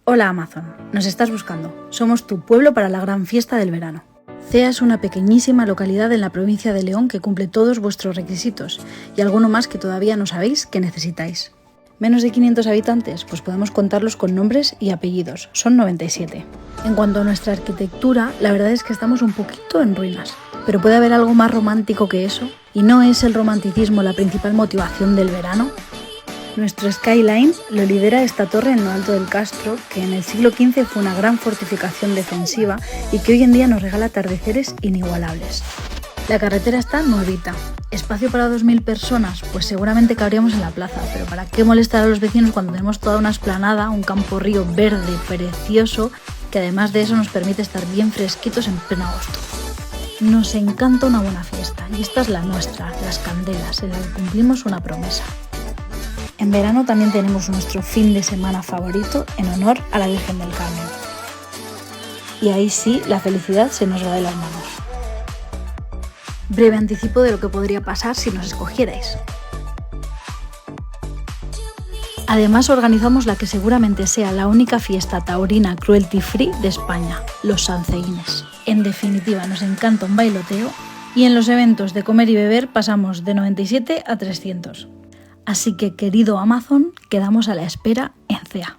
Hola Amazon, nos estás buscando. Somos tu pueblo para la gran fiesta del verano. CEA es una pequeñísima localidad en la provincia de León que cumple todos vuestros requisitos y alguno más que todavía no sabéis que necesitáis. ¿Menos de 500 habitantes? Pues podemos contarlos con nombres y apellidos, son 97. En cuanto a nuestra arquitectura, la verdad es que estamos un poquito en ruinas, pero puede haber algo más romántico que eso, y ¿no es el romanticismo la principal motivación del verano? Nuestro skyline lo lidera esta torre en lo alto del castro, que en el siglo XV fue una gran fortificación defensiva y que hoy en día nos regala atardeceres inigualables. La carretera está nuevita. ¿Espacio para 2000 personas? Pues seguramente cabríamos en la plaza, pero ¿para qué molestar a los vecinos cuando tenemos toda una explanada, un campo río verde precioso, que además de eso nos permite estar bien fresquitos en pleno agosto? Nos encanta una buena fiesta, y esta es la nuestra, Las Candelas, en la que cumplimos una promesa. En verano también tenemos nuestro fin de semana favorito en honor a la Virgen del Carmen. Y ahí sí, la felicidad se nos va de las manos. Breve anticipo de lo que podría pasar si nos escogierais. Además organizamos la que seguramente sea la única fiesta taurina cruelty free de España, los Sanceines. En definitiva, nos encanta un bailoteo y en los eventos de comer y beber pasamos de 97 a 300. Así que, querido Amazon, quedamos a la espera en CEA.